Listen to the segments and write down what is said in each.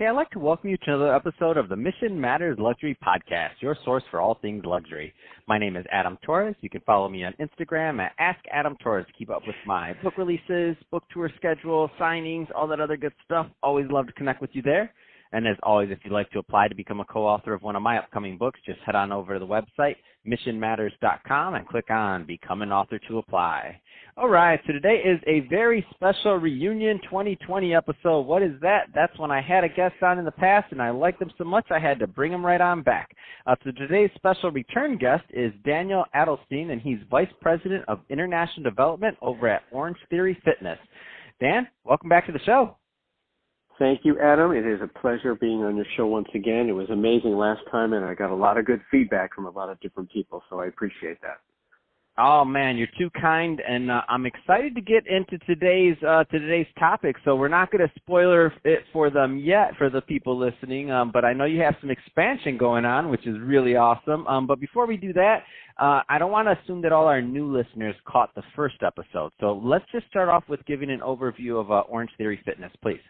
Hey, I'd like to welcome you to another episode of the Mission Matters Luxury Podcast, your source for all things luxury. My name is Adam Torres. You can follow me on Instagram at AskAdamTorres to keep up with my book releases, book tour schedule, signings, all that other good stuff. Always love to connect with you there. And as always, if you'd like to apply to become a co-author of one of my upcoming books, just head on over to the website, missionmatters.com, and click on Become an Author to apply. All right, so today is a very special reunion 2020 episode. What is that? That's when I had a guest on in the past, and I liked them so much I had to bring them right on back. So today's special return guest is Daniel Adelstein, and he's Vice President of International Development over at Orangetheory Fitness. Dan, welcome back to the show. Thank you, Adam. It is a pleasure being on your show once again. It was amazing last time, and I got a lot of good feedback from a lot of different people, so I appreciate that. Oh, man, you're too kind, and I'm excited to get into today's topic. So we're not going to spoiler it for them yet, for the people listening, but I know you have some expansion going on, which is really awesome. But before we do that, I don't want to assume that all our new listeners caught the first episode. So let's just start off with giving an overview of Orangetheory Fitness, please.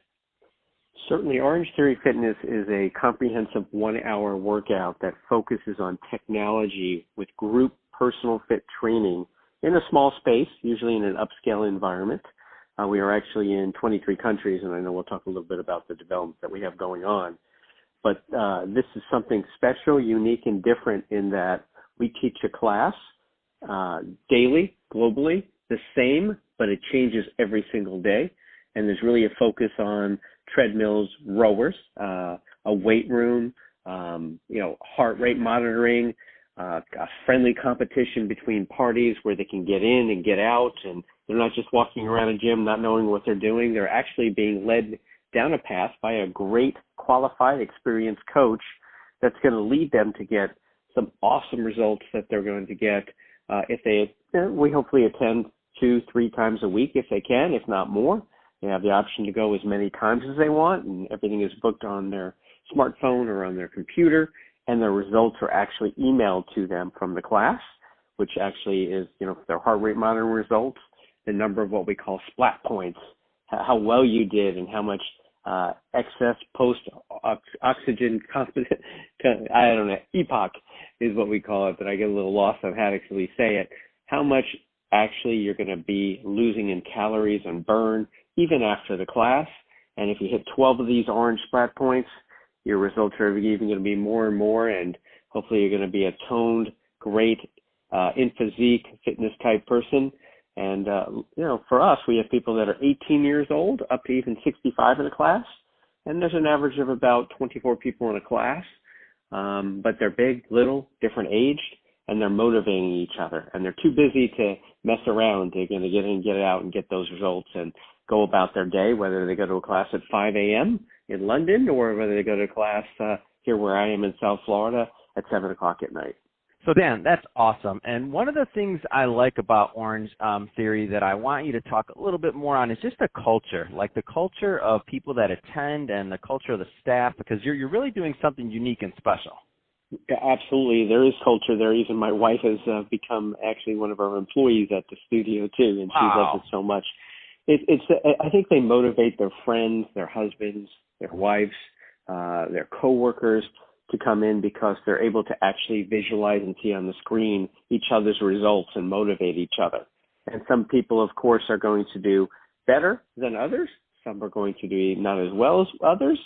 Certainly, Orangetheory Fitness is a comprehensive 1-hour workout that focuses on technology with group personal fit training in a small space, usually in an upscale environment. We are actually in 23 countries, and I know we'll talk a little bit about the development that we have going on. But this is something special, unique, and different in that we teach a class daily, globally, the same, but it changes every single day. And there's really a focus on treadmills, rowers, a weight room, heart rate monitoring, a friendly competition between parties where they can get in and get out, and they're not just walking around a gym not knowing what they're doing. They're actually being led down a path by a great, qualified, experienced coach that's going to lead them to get some awesome results that they're going to get if they, we hopefully attend 2-3 times a week if they can, if not more. They have the option to go as many times as they want, and everything is booked on their smartphone or on their computer, and their results are actually emailed to them from the class, which actually is, their heart rate monitoring results, the number of what we call splat points, how well you did, and how much excess post-oxygen, I don't know, EPOC is what we call it, but I get a little lost on how to actually say it, how much actually you're going to be losing in calories and burn even after the class. And if you hit 12 of these orange splat points, your results are even going to be more and more, and hopefully you're going to be a toned, great, in physique, fitness type person. And, for us, we have people that are 18 years old up to even 65 in a class, and there's an average of about 24 people in a class, but they're big, little, different aged, and they're motivating each other, and they're too busy to mess around. They're going to get in, get out, and get those results and go about their day, whether they go to a class at 5 a.m. in London or whether they go to a class here where I am in South Florida at 7 o'clock at night. So, Dan, that's awesome. And one of the things I like about Orange Theory that I want you to talk a little bit more on is just the culture, like the culture of people that attend and the culture of the staff, because you're really doing something unique and special. Yeah, absolutely. There is culture there. Even my wife has become actually one of our employees at the studio, too, and she loves it so much. I think they motivate their friends, their husbands, their wives, their coworkers to come in because they're able to actually visualize and see on the screen each other's results and motivate each other. And some people, of course, are going to do better than others. Some are going to do not as well as others,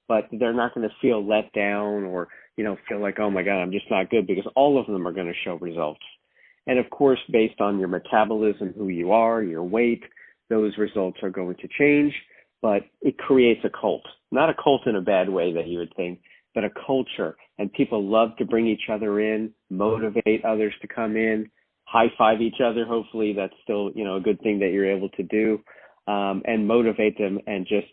but they're not going to feel let down or, feel like, oh my God, I'm just not good, because all of them are going to show results. And of course, based on your metabolism, who you are, your weight, those results are going to change, but it creates a cult. Not a cult in a bad way that you would think, but a culture. And people love to bring each other in, motivate others to come in, high-five each other. Hopefully that's still, a good thing that you're able to do, and motivate them and just,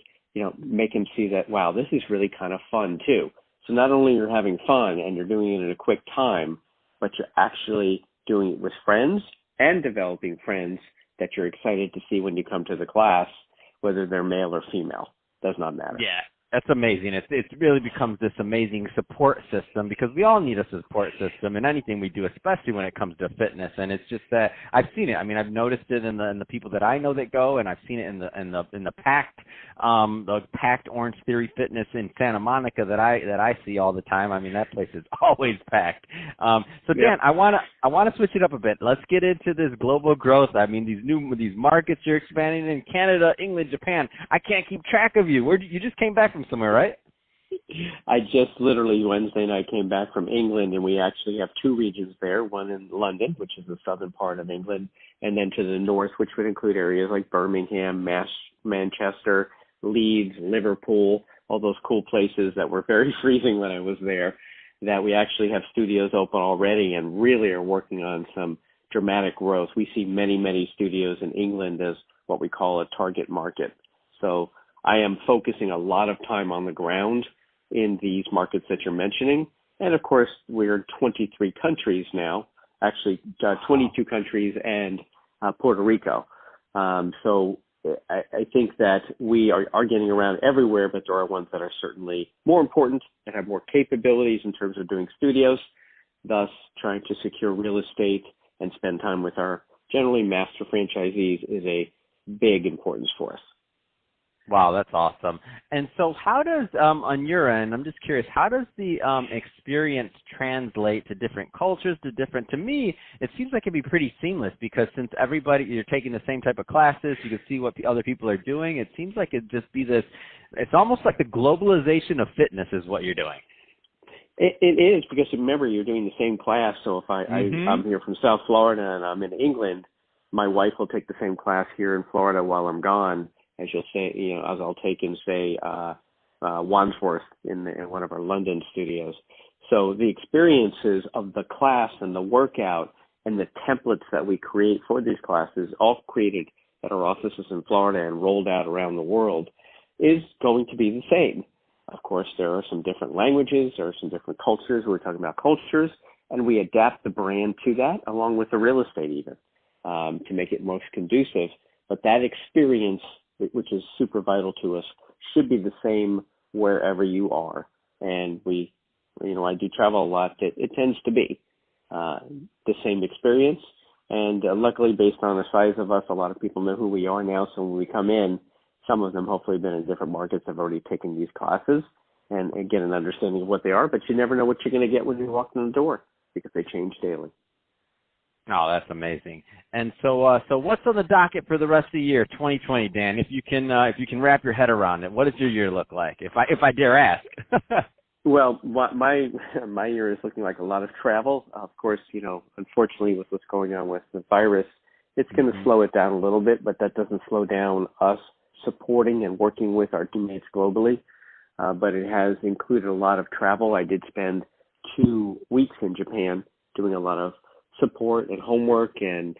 make them see that, wow, this is really kind of fun too. So not only you're having fun and you're doing it in a quick time, but you're actually doing it with friends and developing friends that you're excited to see when you come to the class, whether they're male or female. Does not matter. Yeah, That's amazing. It really becomes this amazing support system because we all need a support system in anything we do, especially when it comes to fitness. And it's just that I've seen it. I mean, I've noticed it in the people that I know that go, and I've seen it in the packed Orangetheory Fitness in Santa Monica that I see all the time. I mean, that place is always packed. So Dan, I want to switch it up a bit. Let's get into this global growth. I mean, these markets you're expanding in: Canada, England, Japan. I can't keep track of you. You just came back from somewhere, right? I just literally Wednesday night came back from England, and we actually have two regions there, one in London, which is the southern part of England, and then to the north, which would include areas like Birmingham, Manchester, Leeds, Liverpool, all those cool places that were very freezing when I was there, that we actually have studios open already and really are working on some dramatic growth. We see many, many studios in England as what we call a target market. So I am focusing a lot of time on the ground in these markets that you're mentioning. And of course, we're in 23 countries now, actually 22 countries and Puerto Rico. So I think that we are getting around everywhere, but there are ones that are certainly more important and have more capabilities in terms of doing studios, thus trying to secure real estate and spend time with our generally master franchisees is a big importance for us. Wow, that's awesome. And so how does, on your end, I'm just curious, how does the experience translate to different cultures, to me, it seems like it'd be pretty seamless because since you're taking the same type of classes, you can see what the other people are doing, it seems like it'd just be it's almost like the globalization of fitness is what you're doing. It is, because remember, you're doing the same class. So if I'm here from South Florida and I'm in England, my wife will take the same class here in Florida while I'm gone, as you'll say, as I'll take in, say, Wandsworth in one of our London studios. So the experiences of the class and the workout and the templates that we create for these classes, all created at our offices in Florida and rolled out around the world, is going to be the same. Of course, there are some different languages, there are some different cultures. We're talking about cultures, and we adapt the brand to that, along with the real estate even, to make it most conducive. But that experience, which is super vital to us, should be the same wherever you are. And I do travel a lot. It tends to be the same experience. And luckily, based on the size of us, a lot of people know who we are now. So when we come in, some of them hopefully have been in different markets, have already taken these classes and get an understanding of what they are. But you never know what you're going to get when you walk in the door, because they change daily. Oh, that's amazing. And so what's on the docket for the rest of the year, 2020, Dan? If you can wrap your head around it, what does your year look like? If I dare ask. Well, my year is looking like a lot of travel. Of course, unfortunately, with what's going on with the virus, it's going to slow it down a little bit, but that doesn't slow down us supporting and working with our teammates globally. But it has included a lot of travel. I did spend 2 weeks in Japan doing a lot of support and homework and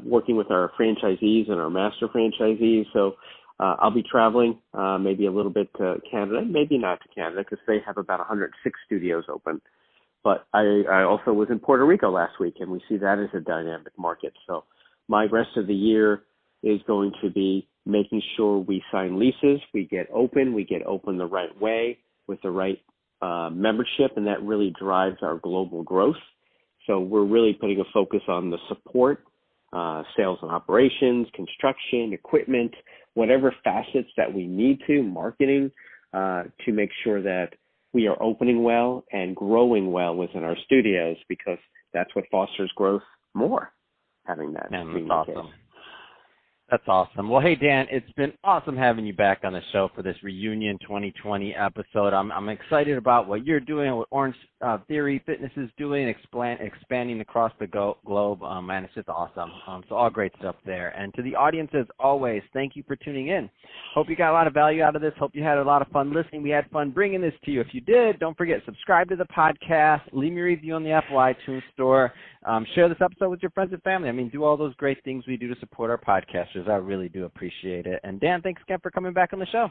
working with our franchisees and our master franchisees. So I'll be traveling maybe a little bit to Canada, maybe not to Canada, because they have about 106 studios open. But I also was in Puerto Rico last week, and we see that as a dynamic market. So my rest of the year is going to be making sure we sign leases, we get open the right way with the right membership, and that really drives our global growth. So we're really putting a focus on the support, sales and operations, construction, equipment, whatever facets that we need to, marketing, to make sure that we are opening well and growing well within our studios, because that's what fosters growth more, having that. Man, that's awesome. That's awesome. Well, hey, Dan, it's been awesome having you back on the show for this reunion 2020 episode. I'm excited about what you're doing, what Orangetheory Fitness is doing, expanding across the globe. Man, it's just awesome. So all great stuff there. And to the audience, as always, thank you for tuning in. Hope you got a lot of value out of this. Hope you had a lot of fun listening. We had fun bringing this to you. If you did, don't forget, subscribe to the podcast, leave me a review on the Apple iTunes store, share this episode with your friends and family. I mean, do all those great things we do to support our podcasters. I really do appreciate it. And Dan, thanks again for coming back on the show.